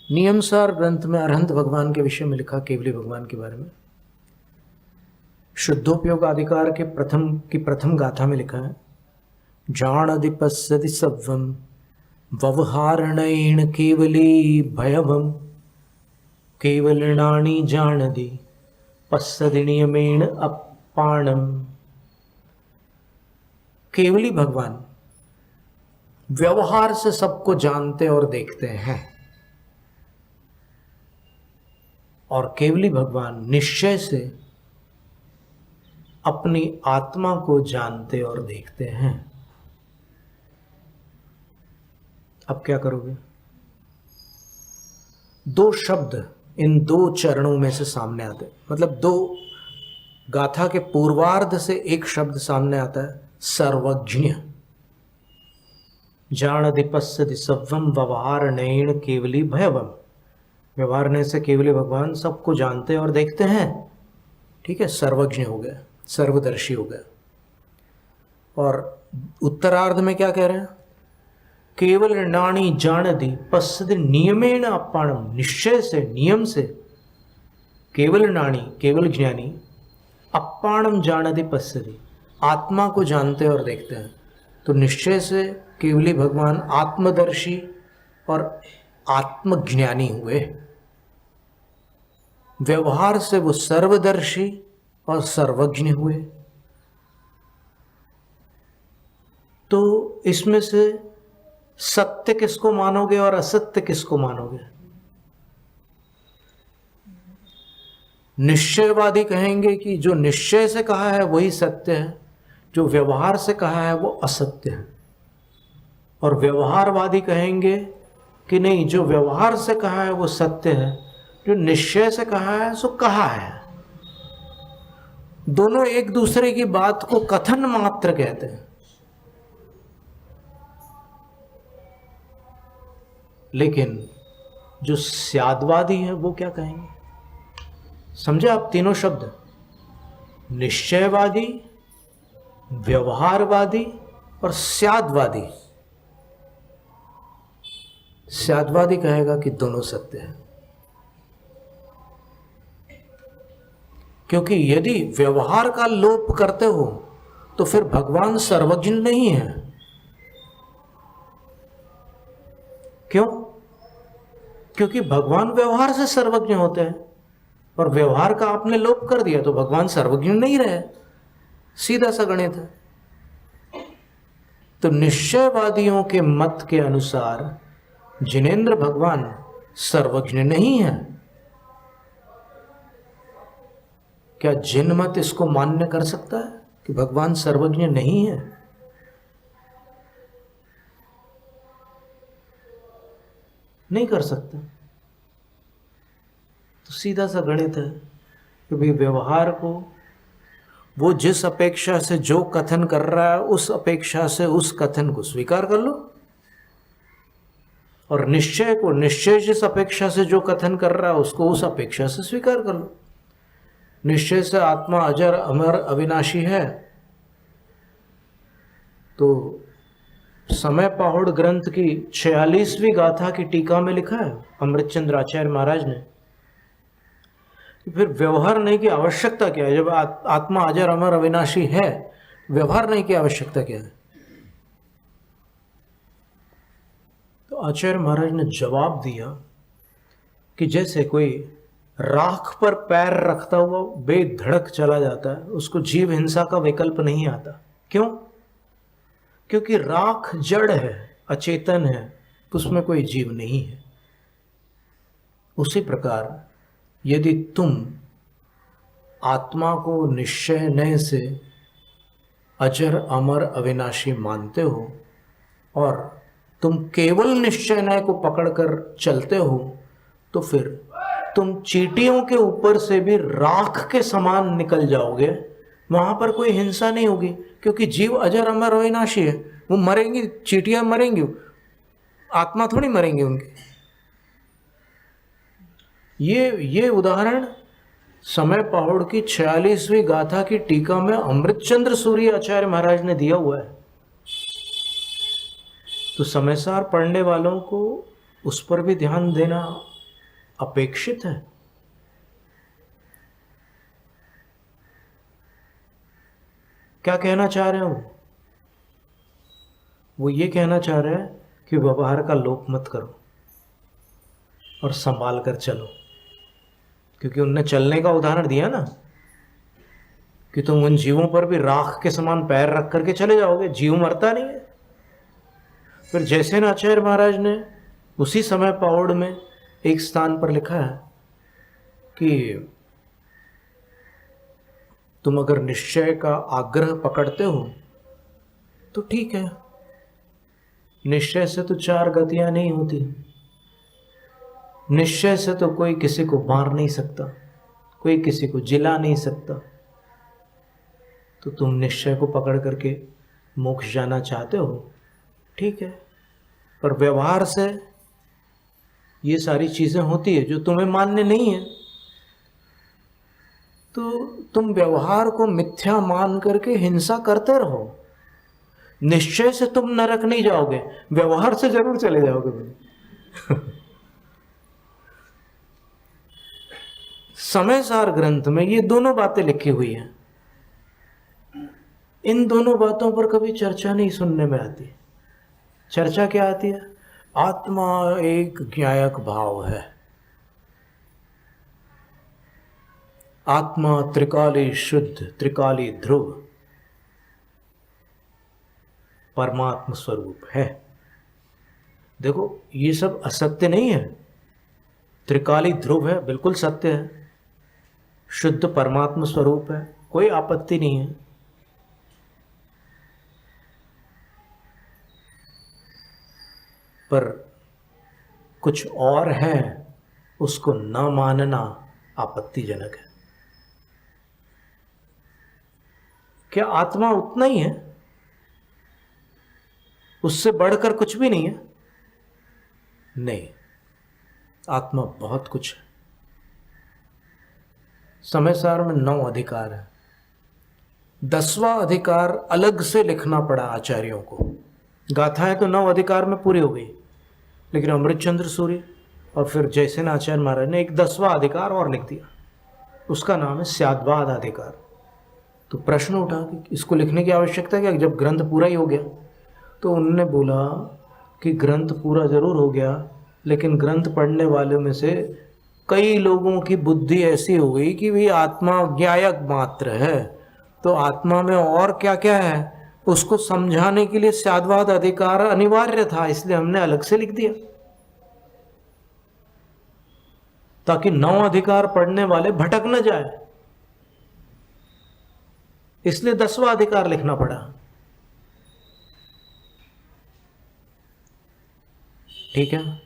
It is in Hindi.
नियमसार ग्रंथ में अरहंत भगवान के विषय में लिखा, केवली भगवान के बारे में। शुद्धोपयोग अधिकार के प्रथम गाथा में लिखा है, जाणदि पश्यति सव्वम व्यवहारणेन केवली भयवम केवलनानि जाणदि पश्यति नियमेन अपाणम। केवली भगवान व्यवहार से सबको जानते और देखते हैं, और केवली भगवान निश्चय से अपनी आत्मा को जानते और देखते हैं। अब क्या करोगे? दो शब्द इन दो चरणों में से सामने आते, मतलब दो गाथा के पूर्वार्ध से एक शब्द सामने आता है, सर्वज्ञ। जाणदि पश्यति सव्वम व्यवहारणेन केवली भयवम। व्यवहारने से केवली भगवान सबको जानते और देखते हैं, ठीक है, सर्वज्ञ हो गया, सर्वदर्शी हो गया। और उत्तरार्ध में क्या कह रहे हैं? केवल नाणी जाणदि पश्यति नियमेन अपाणम। निश्चय से, नियम से, केवल नाणी केवल ज्ञानी, अपाणम जाणदि पश्यति आत्मा को जानते और देखते हैं। तो निश्चय से केवली भगवान आत्मदर्शी और आत्मज्ञानी हुए, व्यवहार से वो सर्वदर्शी और सर्वज्ञ हुए। तो इसमें से सत्य किसको मानोगे और असत्य किसको मानोगे? निश्चयवादी कहेंगे कि जो निश्चय से कहा है वही सत्य है, जो व्यवहार से कहा है वो असत्य है। और व्यवहारवादी कहेंगे कि नहीं, जो व्यवहार से कहा है वो सत्य है, जो निश्चय से कहा है सो कहा है। दोनों एक दूसरे की बात को कथन मात्र कहते हैं। लेकिन जो स्यादवादी है वो क्या कहेंगे? समझे आप तीनों शब्द? निश्चयवादी, व्यवहारवादी और स्यादवादी। स्यादवादी कहेगा कि दोनों सत्य है, क्योंकि यदि व्यवहार का लोप करते हो तो फिर भगवान सर्वज्ञ नहीं है। क्यों? क्योंकि भगवान व्यवहार से सर्वज्ञ होते हैं, और व्यवहार का आपने लोप कर दिया तो भगवान सर्वज्ञ नहीं रहे। सीधा सा गणित है। तो निश्चयवादियों के मत के अनुसार जिनेंद्र भगवान सर्वज्ञ नहीं है। क्या जिन मत इसको मान्य कर सकता है कि भगवान सर्वज्ञ नहीं है? नहीं कर सकता। तो सीधा सा गणित है कि भाई व्यवहार को वो जिस अपेक्षा से जो कथन कर रहा है उस अपेक्षा से उस कथन को स्वीकार कर लो, और निश्चय को निश्चय जिस अपेक्षा से जो कथन कर रहा है उसको उस अपेक्षा से स्वीकार कर लो। निश्चय से आत्मा अजर अमर अविनाशी है, तो समय पहाड़ ग्रंथ की 46वीं गाथा की टीका में लिखा है अमृतचंद्र आचार्य महाराज ने, फिर व्यवहार नहीं की आवश्यकता क्या है? जब आत्मा अजर अमर अविनाशी है, व्यवहार नहीं की आवश्यकता क्या है? तो आचार्य महाराज ने जवाब दिया कि जैसे कोई राख पर पैर रखता हुआ बेधड़क चला जाता है, उसको जीव हिंसा का विकल्प नहीं आता। क्यों? क्योंकि राख जड़ है, अचेतन है, उसमें कोई जीव नहीं है। उसी प्रकार यदि तुम आत्मा को निश्चय नय से अजर अमर अविनाशी मानते हो और तुम केवल निश्चय नय को पकड़कर चलते हो, तो फिर तुम चींटियों के ऊपर से भी राख के समान निकल जाओगे। वहां पर कोई हिंसा नहीं होगी, क्योंकि जीव अजर अमर अविनाशी है। वो मरेंगी, चींटियां मरेंगी, आत्मा थोड़ी मरेंगी उनकी। ये उदाहरण समय पहाड़ की 46वीं गाथा की टीका में अमृतचंद्र सूर्य आचार्य महाराज ने दिया हुआ है। तो समयसार पढ़ने वालों को उस पर भी ध्यान देना अपेक्षित है। क्या कहना चाह रहे हो? वो ये कहना चाह रहे हैं कि व्यवहार का लोप मत करो और संभाल कर चलो, क्योंकि उनने चलने का उदाहरण दिया ना कि तुम उन जीवों पर भी राख के समान पैर रख करके चले जाओगे, जीव मरता नहीं है। फिर जैसे आचार्य महाराज ने उसी समय पाउड़ में एक स्थान पर लिखा है कि तुम अगर निश्चय का आग्रह पकड़ते हो तो ठीक है, निश्चय से तो 4 गतियां नहीं होती, निश्चय से तो कोई किसी को मार नहीं सकता, कोई किसी को जिला नहीं सकता। तो तुम निश्चय को पकड़ करके मोक्ष जाना चाहते हो, ठीक है, पर व्यवहार से ये सारी चीजें होती है जो तुम्हें मान्य नहीं है, तो तुम व्यवहार को मिथ्या मान करके हिंसा करते रहो। निश्चय से तुम नरक नहीं जाओगे, व्यवहार से जरूर चले जाओगे। समय सार ग्रंथ में ये दोनों बातें लिखी हुई हैं। इन दोनों बातों पर कभी चर्चा नहीं सुनने में आती। चर्चा क्या आती है? आत्मा एक ज्ञायक भाव है, आत्मा त्रिकाली शुद्ध, त्रिकाली ध्रुव परमात्म स्वरूप है। देखो, ये सब असत्य नहीं है। त्रिकाली ध्रुव है, बिल्कुल सत्य है। शुद्ध परमात्म स्वरूप है, कोई आपत्ति नहीं है। पर कुछ और है, उसको न मानना आपत्तिजनक है। क्या आत्मा उतना ही है? उससे बढ़कर कुछ भी नहीं है? नहीं, आत्मा बहुत कुछ है। समय सार में 9 अधिकार है। 10वां अधिकार अलग से लिखना पड़ा आचार्यों को। गाथाएं तो 9 अधिकार में पूरी हो गई, लेकिन अमृतचंद्र सूर्य और फिर जयसेन आचार्य महाराज ने एक 10वां अधिकार और लिख दिया, उसका नाम है स्याद्वाद अधिकार। तो प्रश्न उठा कि इसको लिखने की आवश्यकता क्या, जब ग्रंथ पूरा ही हो गया। तो उन्होंने बोला कि ग्रंथ पूरा जरूर हो गया, लेकिन ग्रंथ पढ़ने वालों में से कई लोगों की बुद्धि ऐसी हो गई कि भाई आत्मा ज्ञायक मात्र है, तो आत्मा में और क्या क्या है उसको समझाने के लिए स्याद्वाद अधिकार अनिवार्य था, इसलिए हमने अलग से लिख दिया, ताकि 9 अधिकार पढ़ने वाले भटक न जाए। इसलिए 10वां अधिकार लिखना पड़ा। ठीक है।